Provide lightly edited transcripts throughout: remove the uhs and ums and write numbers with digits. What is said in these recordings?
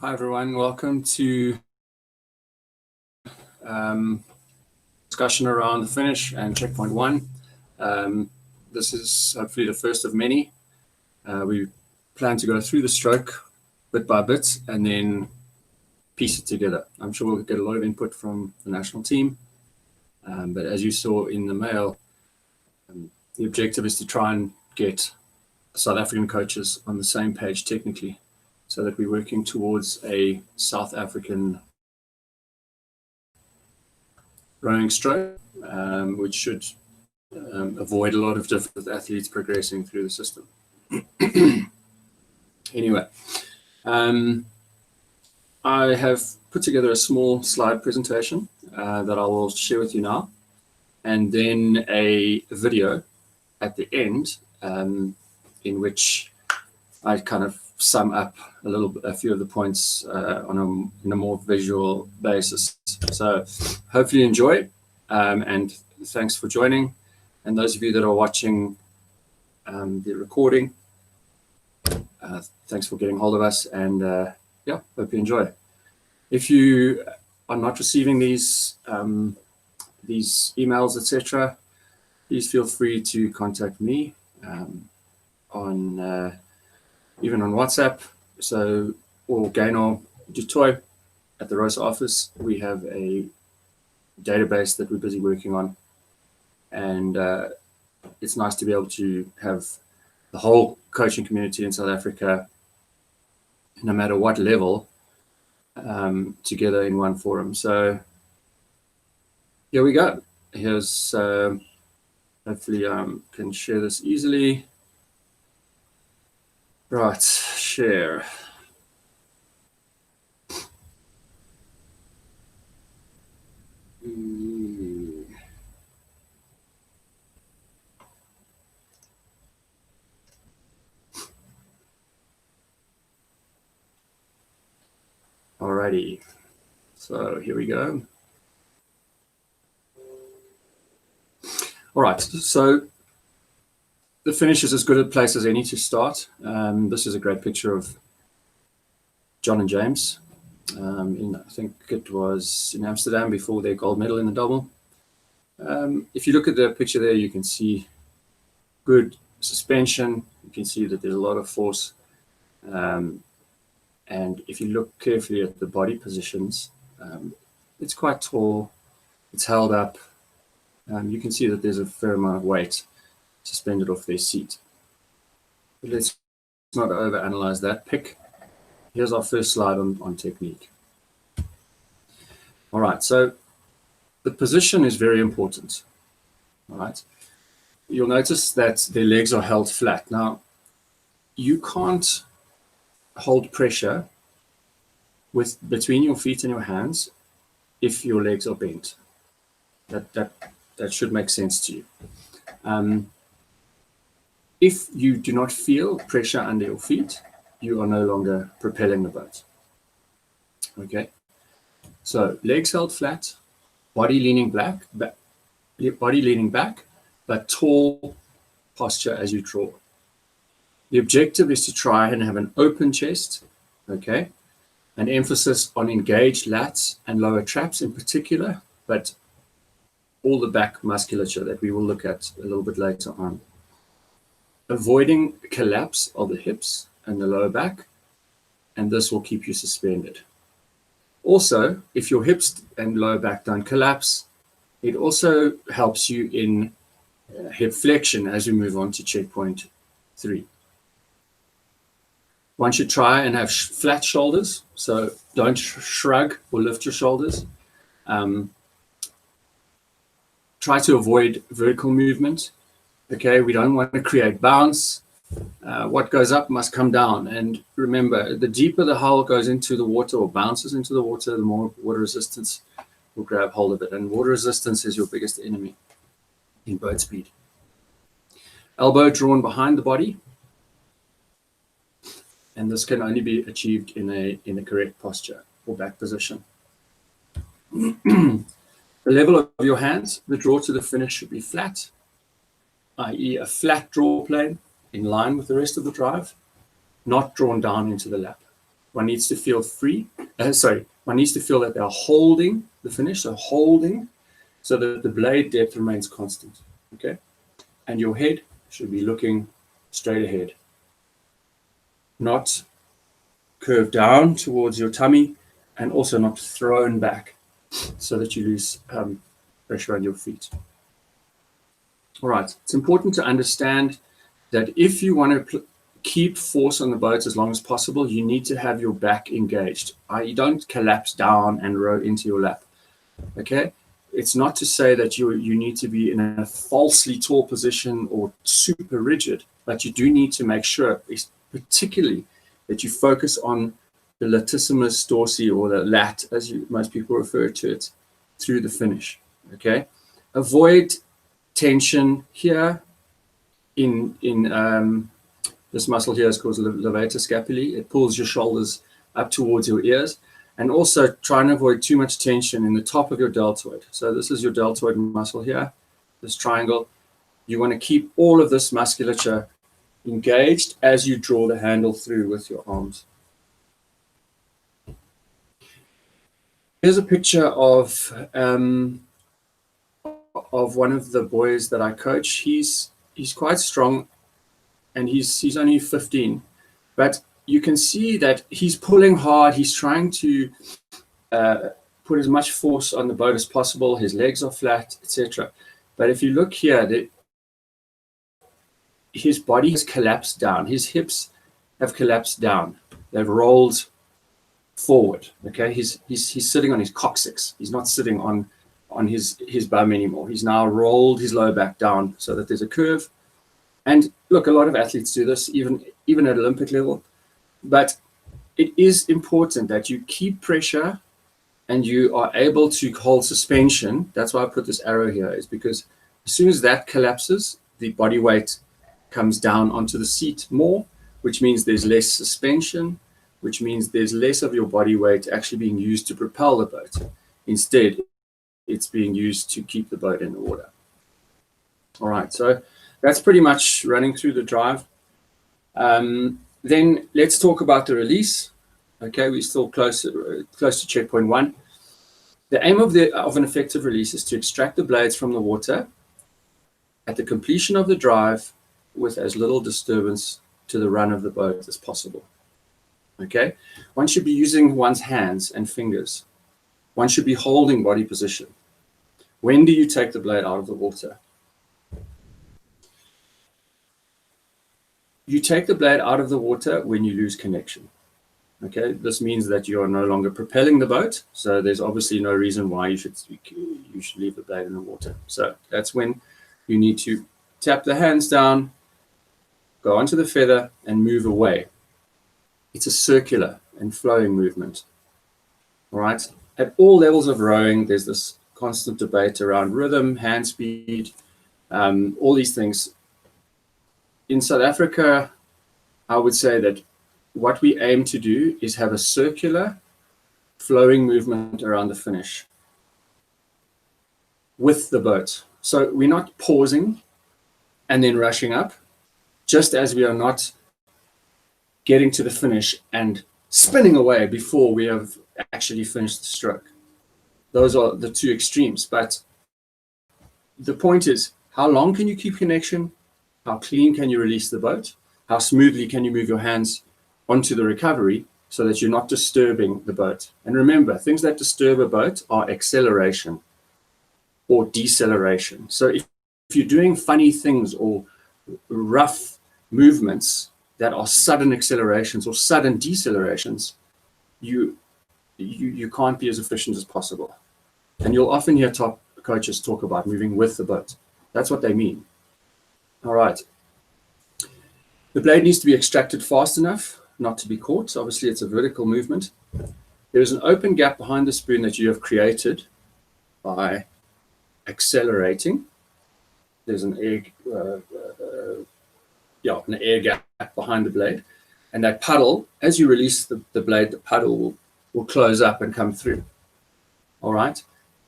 Hi everyone, welcome to discussion around the finish and checkpoint one. This is hopefully the first of many. We plan to go through the stroke bit by bit and then piece it together. I'm sure we'll get a lot of input from the national team, but as you saw in the mail, the objective is to try and get South African coaches on the same page technically, so that we're working towards a South African rowing stroke, which should avoid a lot of different athletes progressing through the system. Anyway, I have put together a small slide presentation that I will share with you now, and then a video at the end in which I kind of sum up a few of the points in a more visual basis. So hopefully you enjoy, and thanks for joining. And those of you that are watching the recording, thanks for getting hold of us, and yeah, hope you enjoy. If you are not receiving these emails, etc., please feel free to contact me on even on WhatsApp. So, or Gaynor Dutoy at the Rosa office. We have a database that we're busy working on, and it's nice to be able to have the whole coaching community in South Africa, no matter what level, together in one forum. So here we go. Here's hopefully can share this easily. Right, share. Alrighty, so here we go. All right, so the finish is as good a place as any to start. This is a great picture of John and James. I think it was in Amsterdam before their gold medal in the double. If you look at the picture there, you can see good suspension. You can see that there's a lot of force. And if you look carefully at the body positions, it's quite tall, it's held up. You can see that there's a fair amount of weight suspended off their seat. But let's not overanalyze that pick. Here's our first slide on technique. All right, so the position is very important. All right, you'll notice that their legs are held flat. Now, you can't hold pressure between your feet and your hands if your legs are bent. That should make sense to you. If you do not feel pressure under your feet, you are no longer propelling the boat. Okay, so legs held flat, body leaning back, but tall posture as you draw. The objective is to try and have an open chest, okay, an emphasis on engaged lats and lower traps in particular, but all the back musculature that we will look at a little bit later on. Avoiding collapse of the hips and the lower back, and this will keep you suspended. Also, if your hips and lower back don't collapse, it also helps you in hip flexion as we move on to checkpoint 3. One should try and have flat shoulders, so don't shrug or lift your shoulders. Try to avoid vertical movement. Okay, we don't want to create bounce. What goes up must come down. And remember, the deeper the hull goes into the water or bounces into the water, the more water resistance will grab hold of it. And water resistance is your biggest enemy in boat speed. Elbow drawn behind the body. And this can only be achieved in a correct posture or back position. The level of your hands, the draw to the finish should be flat, i.e. a flat draw plane in line with the rest of the drive, not drawn down into the lap. one needs to feel free. One needs to feel that they're holding the finish, so holding, so that the blade depth remains constant. Okay, and your head should be looking straight ahead, not curved down towards your tummy, and also not thrown back, so that you lose pressure on your feet. All right, it's important to understand that if you want to keep force on the boat as long as possible, you need to have your back engaged. You don't collapse down and row into your lap. Okay, it's not to say that you need to be in a falsely tall position or super rigid, but you do need to make sure, particularly, that you focus on the latissimus dorsi, or the lat, as most people refer to it, through the finish. Okay, avoid tension here in this muscle here is called levator scapulae. It pulls your shoulders up towards your ears. And also try and avoid too much tension in the top of your deltoid. So this is your deltoid muscle here, this triangle. You want to keep all of this musculature engaged as you draw the handle through with your arms. Here's a picture of one of the boys that I coach. He's quite strong, and he's only 15, but you can see that he's pulling hard. He's trying to put as much force on the boat as possible. His legs are flat, etc. But if you look here, his body has collapsed down. His hips have collapsed down. They've rolled forward. Okay, he's sitting on his coccyx. He's not sitting on his bum anymore. He's now rolled his lower back down so that there's a curve. And look, a lot of athletes do this, even at Olympic level. But it is important that you keep pressure and you are able to hold suspension. That's why I put this arrow here, is because as soon as that collapses, the body weight comes down onto the seat more, which means there's less suspension, which means there's less of your body weight actually being used to propel the boat. Instead, it's being used to keep the boat in the water. All right, so that's pretty much running through the drive. Then let's talk about the release. Okay, we're still close to checkpoint 1. The aim of an effective release is to extract the blades from the water at the completion of the drive with as little disturbance to the run of the boat as possible. Okay, one should be using one's hands and fingers. One should be holding body position. When do you take the blade out of the water? You take the blade out of the water when you lose connection. Okay, this means that you are no longer propelling the boat, so there's obviously no reason why you should leave the blade in the water. So that's when you need to tap the hands down, go onto the feather, and move away. It's a circular and flowing movement. All right. At all levels of rowing, there's this constant debate around rhythm, hand speed, all these things. In South Africa, I would say that what we aim to do is have a circular, flowing movement around the finish with the boat. So we're not pausing and then rushing up, just as we are not getting to the finish and spinning away before we have actually finished the stroke. Those are the two extremes. But the point is, how long can you keep connection? How clean can you release the boat? How smoothly can you move your hands onto the recovery so that you're not disturbing the boat? And remember, things that disturb a boat are acceleration or deceleration. So if you're doing funny things or rough movements that are sudden accelerations or sudden decelerations, you can't be as efficient as possible. And you'll often hear top coaches talk about moving with the boat. That's what they mean. All right. The blade needs to be extracted fast enough not to be caught. So obviously, it's a vertical movement. There is an open gap behind the spoon that you have created by accelerating. There's an air gap behind the blade. And that puddle, as you release the blade, the puddle will close up and come through. All right.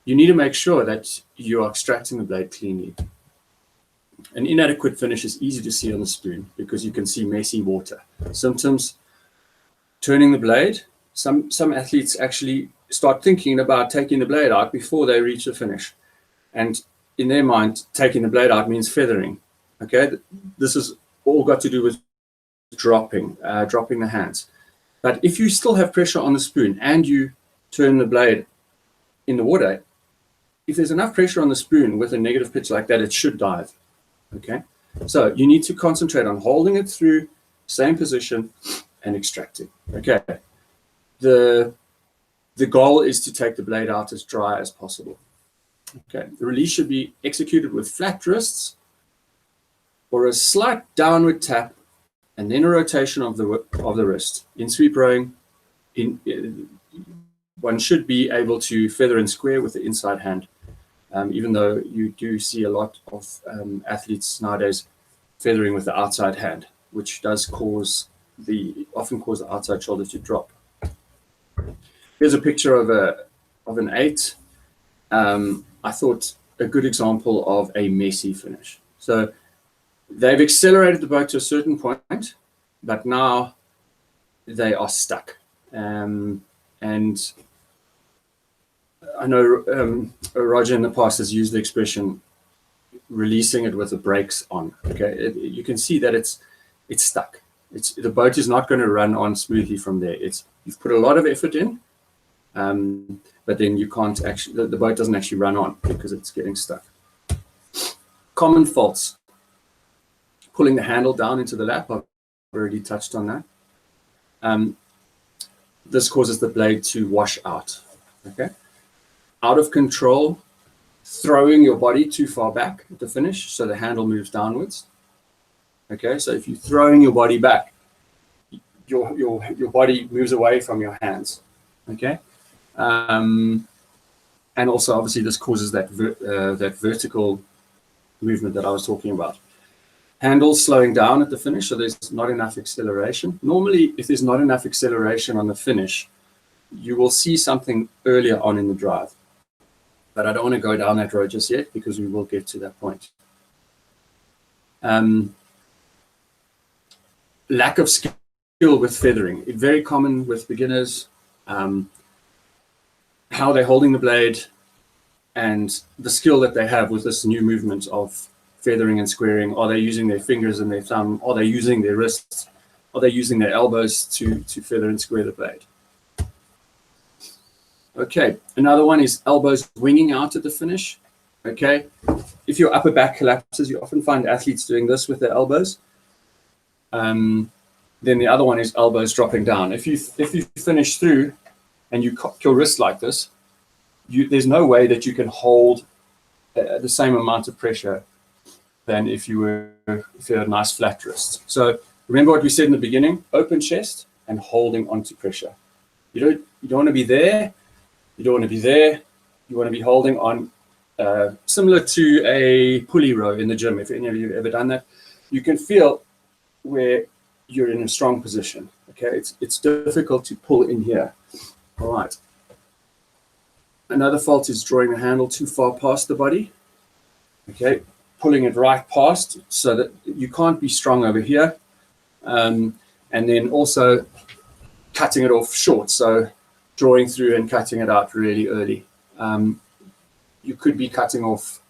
You need to make sure that you are extracting the blade cleanly. An inadequate finish is easy to see on the spoon because you can see messy water. Symptoms: turning the blade. Some athletes actually start thinking about taking the blade out before they reach the finish. And in their mind, taking the blade out means feathering. Okay, this is all got to do with dropping the hands. But if you still have pressure on the spoon and you turn the blade in the water, if there's enough pressure on the spoon with a negative pitch like that, it should dive. Okay, so you need to concentrate on holding it through, same position, and extracting. Okay, the goal is to take the blade out as dry as possible. Okay, the release should be executed with flat wrists or a slight downward tap and then a rotation of the wrist. In sweep rowing, one should be able to feather and square with the inside hand, even though you do see a lot of athletes nowadays feathering with the outside hand, which does often cause the outside shoulder to drop. Here's a picture of an 8. I thought a good example of a messy finish. So they've accelerated the boat to a certain point, but now they are stuck. And I know Roger in the past has used the expression releasing it with the brakes on. Okay, you can see that it's stuck. The boat is not going to run on smoothly from there. You've put a lot of effort in, but then you can't actually, the boat doesn't actually run on because it's getting stuck. Common faults: pulling the handle down into the lap. I've already touched on that. This causes the blade to wash out. Okay, out of control, throwing your body too far back at the finish so the handle moves downwards. Okay, so if you're throwing your body back, your body moves away from your hands. Okay, and also obviously this causes that vertical movement that I was talking about. Handle slowing down at the finish, so there's not enough acceleration. Normally, if there's not enough acceleration on the finish, you will see something earlier on in the drive. But I don't want to go down that road just yet because we will get to that point. Lack of skill with feathering, very common with beginners. How they're holding the blade and the skill that they have with this new movement of feathering and squaring. Are they using their fingers and their thumb? Are they using their wrists? Are they using their elbows to feather and square the blade? Okay, another one is elbows winging out at the finish. Okay, if your upper back collapses, you often find athletes doing this with their elbows. Then the other one is elbows dropping down. If you finish through and you cock your wrist like this, there's no way that you can hold the same amount of pressure than if you had a nice flat wrist. So remember what we said in the beginning: open chest and holding onto pressure. You don't want to be there. You don't want to be there. You want to be holding on, similar to a pulley row in the gym. If any of you have ever done that, you can feel where you're in a strong position. Okay, it's difficult to pull in here. All right. Another fault is drawing the handle too far past the body. Okay, pulling it right past so that you can't be strong over here, and then also cutting it off short. So drawing through and cutting it out really early. You could be cutting off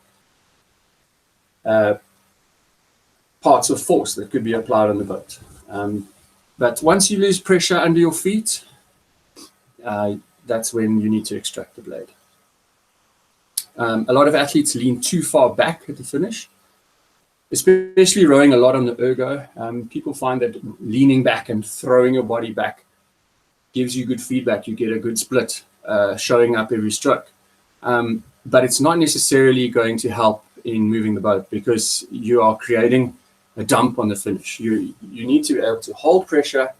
parts of force that could be applied on the boat. But once you lose pressure under your feet, that's when you need to extract the blade. A lot of athletes lean too far back at the finish, especially rowing a lot on the ergo. People find that leaning back and throwing your body back gives you good feedback. You get a good split showing up every stroke. But it's not necessarily going to help in moving the boat because you are creating a dump on the finish. You need to be able to hold pressure,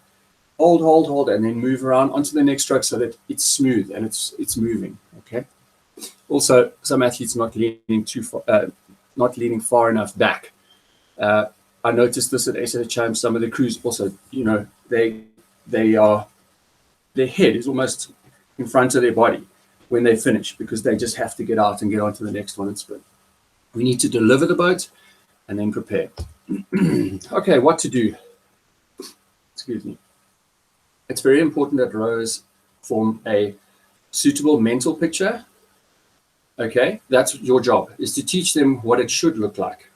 hold, and then move around onto the next stroke so that it's smooth and it's moving. Okay. Also, some athletes not leaning far enough back. I noticed this at SHM. Some of the crews also, their head is almost in front of their body when they finish because they just have to get out and get on to the next one and sprint. We need to deliver the boat and then prepare. Okay, what to do? Excuse me. It's very important that rows form a suitable mental picture. Okay, that's your job, is to teach them what it should look like,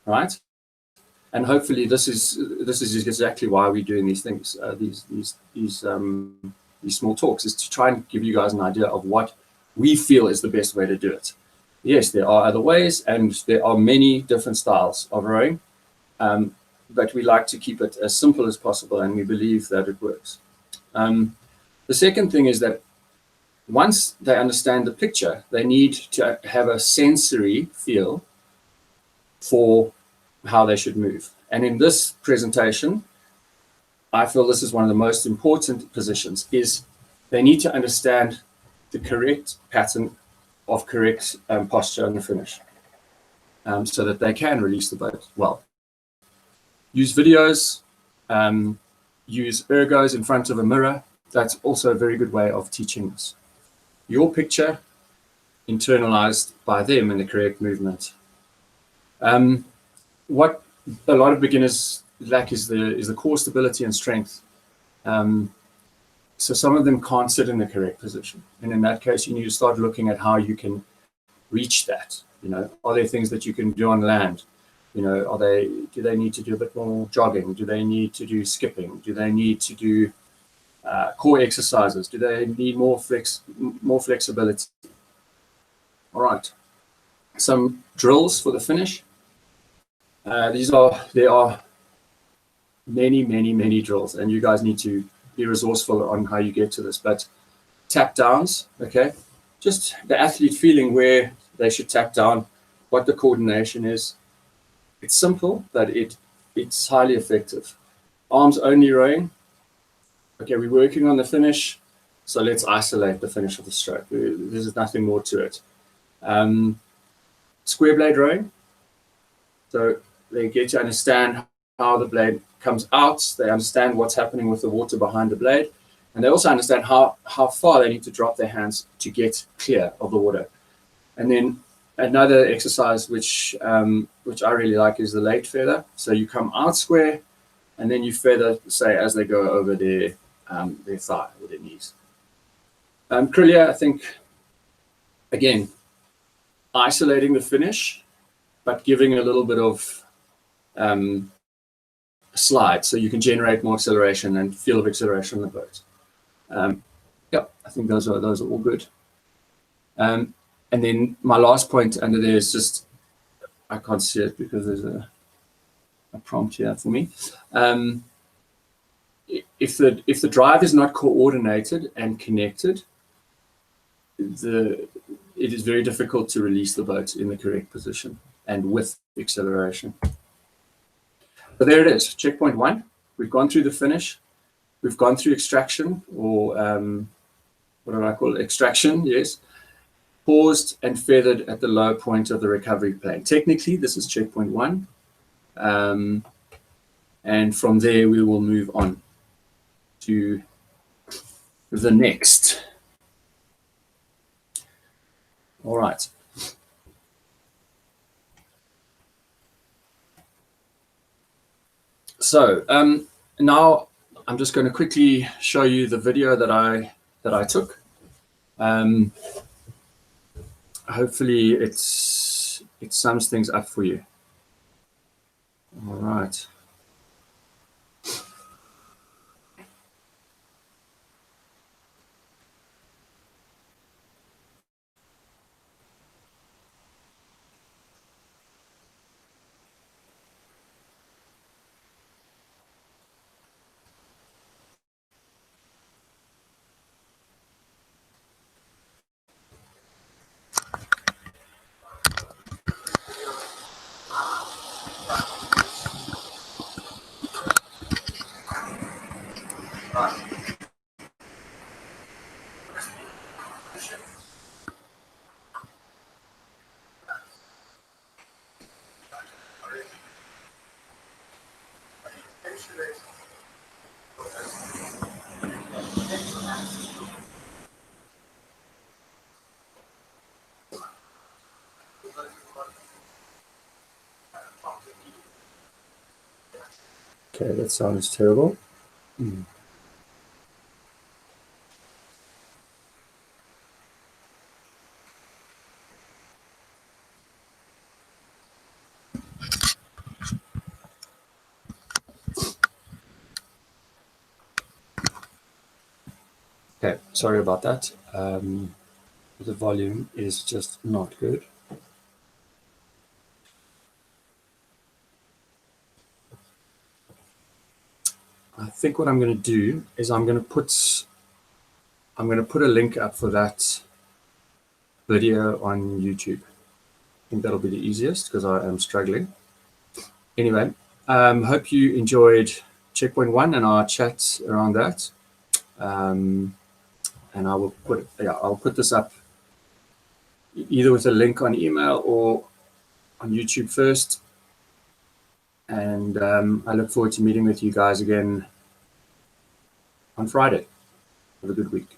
right? And hopefully this is exactly why we're doing these things, these small talks, is to try and give you guys an idea of what we feel is the best way to do it. Yes, there are other ways, and there are many different styles of rowing, but we like to keep it as simple as possible, and we believe that it works. The second thing is that once they understand the picture, they need to have a sensory feel for how they should move. And in this presentation, I feel this is one of the most important positions, is they need to understand the correct pattern of correct posture and the finish, so that they can release the boat well. Use videos, use ergos in front of a mirror. That's also a very good way of teaching this. Your picture internalized by them in the correct movement. What a lot of beginners lack is the core stability and strength. So some of them can't sit in the correct position, and in that case, you need to start looking at how you can reach that. You know, are there things that you can do on land? You know, do they need to do a bit more jogging? Do they need to do skipping? Do they need to do core exercises? Do they need more flexibility? All right, some drills for the finish. There are many drills, and you guys need to be resourceful on how you get to this. But tap downs, okay, just the athlete feeling where they should tap down, what the coordination is. It's simple, but it's highly effective. Arms only rowing. Okay, we're working on the finish, so let's isolate the finish of the stroke. There's nothing more to it. Square blade rowing. So they get to understand how the blade comes out. They understand what's happening with the water behind the blade. And they also understand how far they need to drop their hands to get clear of the water. And then another exercise which I really like is the late feather. So you come out square, and then you feather, say, as they go over their thigh or their knees. Krilia, I think, again, isolating the finish, but giving a little bit of slide, so you can generate more acceleration and feel of acceleration in the boat. Yeah, I think those are all good. And then my last point under there is just, I can't see it because there's a prompt here for me. If the drive is not coordinated and connected, it is very difficult to release the boat in the correct position and with acceleration. So there it is, checkpoint 1. We've gone through the finish. We've gone through extraction, or what do I call it? Extraction, yes. Paused and feathered at the low point of the recovery plane. Technically, this is checkpoint 1. And from there, we will move on to the next. All right. So now I'm just going to quickly show you the video that I took. Hopefully it sums things up for you. All right. Okay, that sounds terrible. Okay, sorry about that. The volume is just not good. I think what I'm going to do is I'm going to put a link up for that video on YouTube. I think that'll be the easiest because I am struggling. Anyway, hope you enjoyed checkpoint 1 and our chat around that. And I'll put this up either with a link on email or on YouTube first. And I look forward to meeting with you guys again on Friday. Have a good week.